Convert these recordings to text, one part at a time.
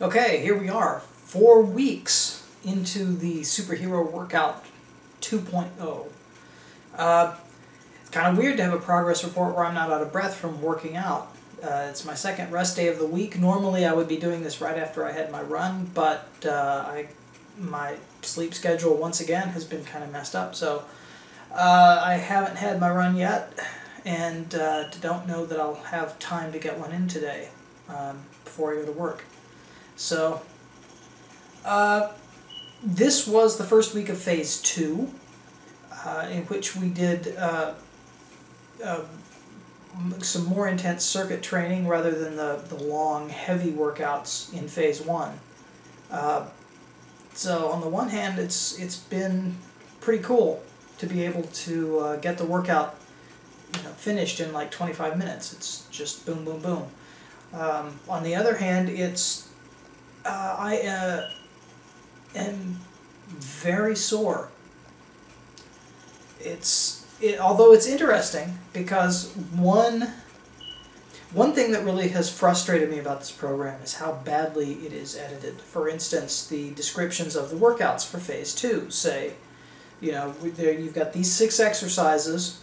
Okay, here we are, 4 weeks into the Superhero Workout 2.0. It's kind of weird to have a progress report where I'm not out of breath from working out. It's my second rest day of the week. Normally I would be doing this right after I had my run, but my sleep schedule once again has been kind of messed up, so I haven't had my run yet, and don't know that I'll have time to get one in today before I go to work. So, this was the first week of Phase 2, in which we did some more intense circuit training rather than the long, heavy workouts in Phase 1. So on the one hand, it's been pretty cool to be able to get the workout finished in like 25 minutes. It's just boom, boom, boom. On the other hand, I am very sore. Although it's interesting because one thing that really has frustrated me about this program is how badly it is edited. For instance, the descriptions of the workouts for Phase 2 say, you've got these 6 exercises,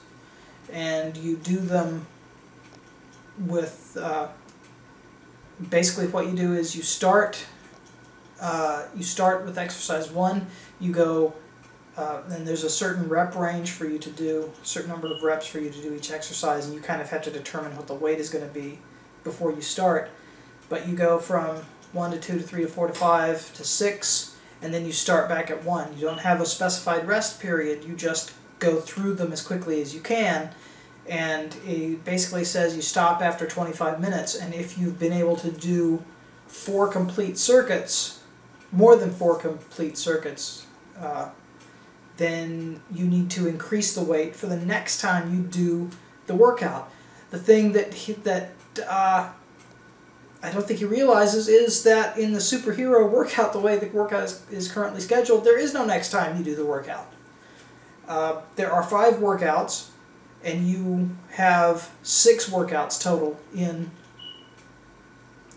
and you do them with basically what you do is you start with exercise 1, you go, and there's a certain rep range for you to do, a certain number of reps for you to do each exercise, and you kind of have to determine what the weight is going to be before you start. But you go from 1 to 2 to 3 to 4 to 5 to 6, and then you start back at 1. You don't have a specified rest period, you just go through them as quickly as you can, and it basically says you stop after 25 minutes, and if you've been able to do 4 complete circuits, more than 4 complete circuits, then you need to increase the weight for the next time you do the workout. The thing that I don't think he realizes is that in the Superhero Workout, the way the workout is currently scheduled, there is no next time you do the workout. There are 5 workouts, and you have 6 workouts total in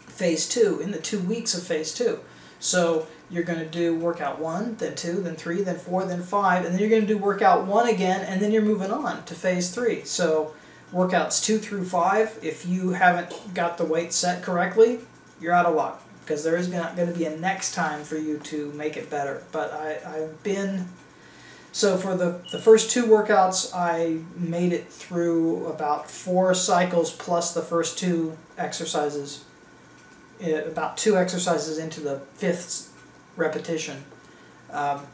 Phase 2, in the 2 weeks of Phase 2. So you're going to do workout 1, then 2, then 3, then 4, then 5, and then you're going to do workout 1 again, and then you're moving on to Phase 3. So workouts 2 through 5, if you haven't got the weight set correctly, you're out of luck, because there is not going to be a next time for you to make it better. But so for the first 2 workouts, I made it through about 4 cycles plus the first 2 exercises, about 2 exercises into the 5th repetition. On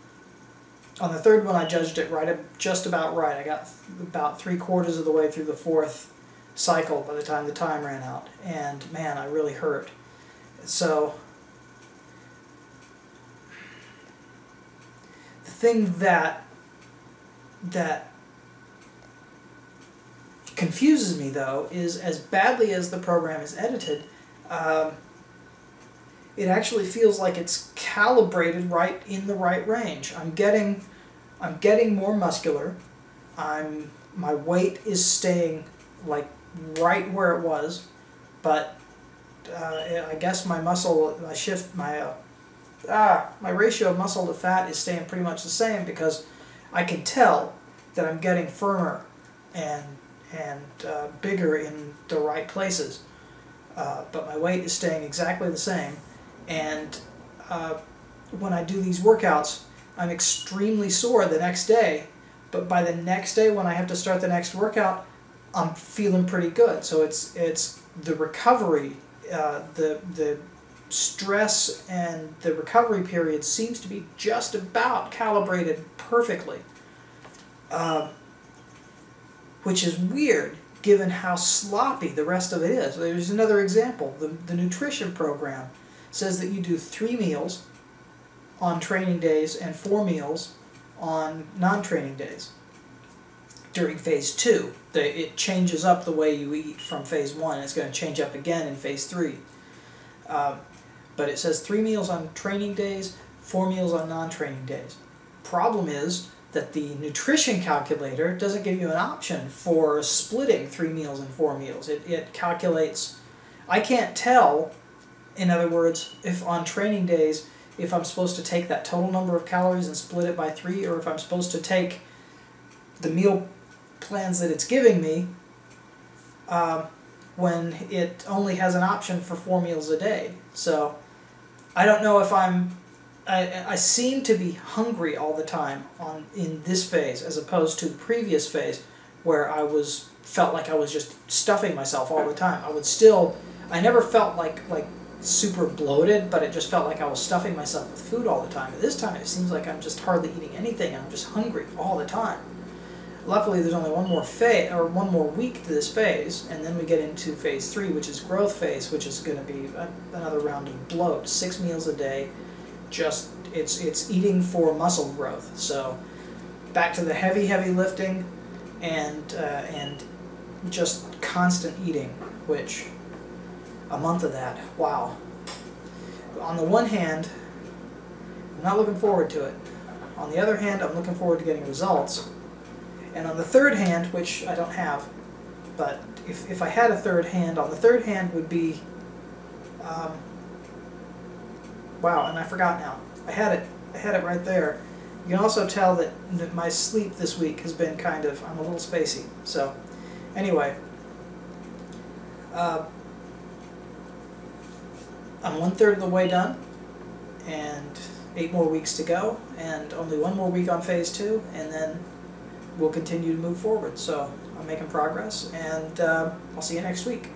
the 3rd one, I judged it just about right. I got about 3/4 of the way through the 4th cycle by the time the time ran out, and man, I really hurt. So the thing that confuses me, though, is as badly as the program is edited, it actually feels like it's calibrated right in the right range. I'm getting more muscular. My weight is staying like right where it was, but I guess my ratio of muscle to fat is staying pretty much the same, because I can tell that I'm getting firmer and bigger in the right places, but my weight is staying exactly the same. And when I do these workouts, I'm extremely sore the next day, but by the next day when I have to start the next workout, I'm feeling pretty good. So it's the recovery, the stress and the recovery period seems to be just about calibrated perfectly, which is weird given how sloppy the rest of it is. There's another example. The nutrition program says that you do 3 meals on training days and 4 meals on non-training days during Phase 2. It changes up the way you eat from Phase 1. It's going to change up again in Phase 3. But it says 3 meals on training days, 4 meals on non-training days. Problem is that the nutrition calculator doesn't give you an option for splitting 3 meals and 4 meals. It calculates, I can't tell In other words, if on training days, if I'm supposed to take that total number of calories and split it by 3, or if I'm supposed to take the meal plans that it's giving me when it only has an option for 4 meals a day. So I don't know if I seem to be hungry all the time in this phase, as opposed to the previous phase where felt like I was just stuffing myself all the time. I never felt like super bloated, but it just felt like I was stuffing myself with food all the time. At this time it seems like I'm just hardly eating anything, I'm just hungry all the time. Luckily there's only one more week to this phase, and then we get into phase 3, which is growth phase, which is going to be another round of bloat. 6 meals a day, just it's eating for muscle growth. So back to the heavy lifting and just constant eating, which a month of that, wow. On the one hand, I'm not looking forward to it. On the other hand, I'm looking forward to getting results. And on the third hand, which I don't have, but if I had a third hand, on the third hand would be, wow, and I forgot now. I had it right there. You can also tell that my sleep this week has been I'm a little spacey. So, anyway, I'm 1/3 of the way done, and 8 more weeks to go, and only 1 more week on phase 2, and then we'll continue to move forward. So I'm making progress, and I'll see you next week.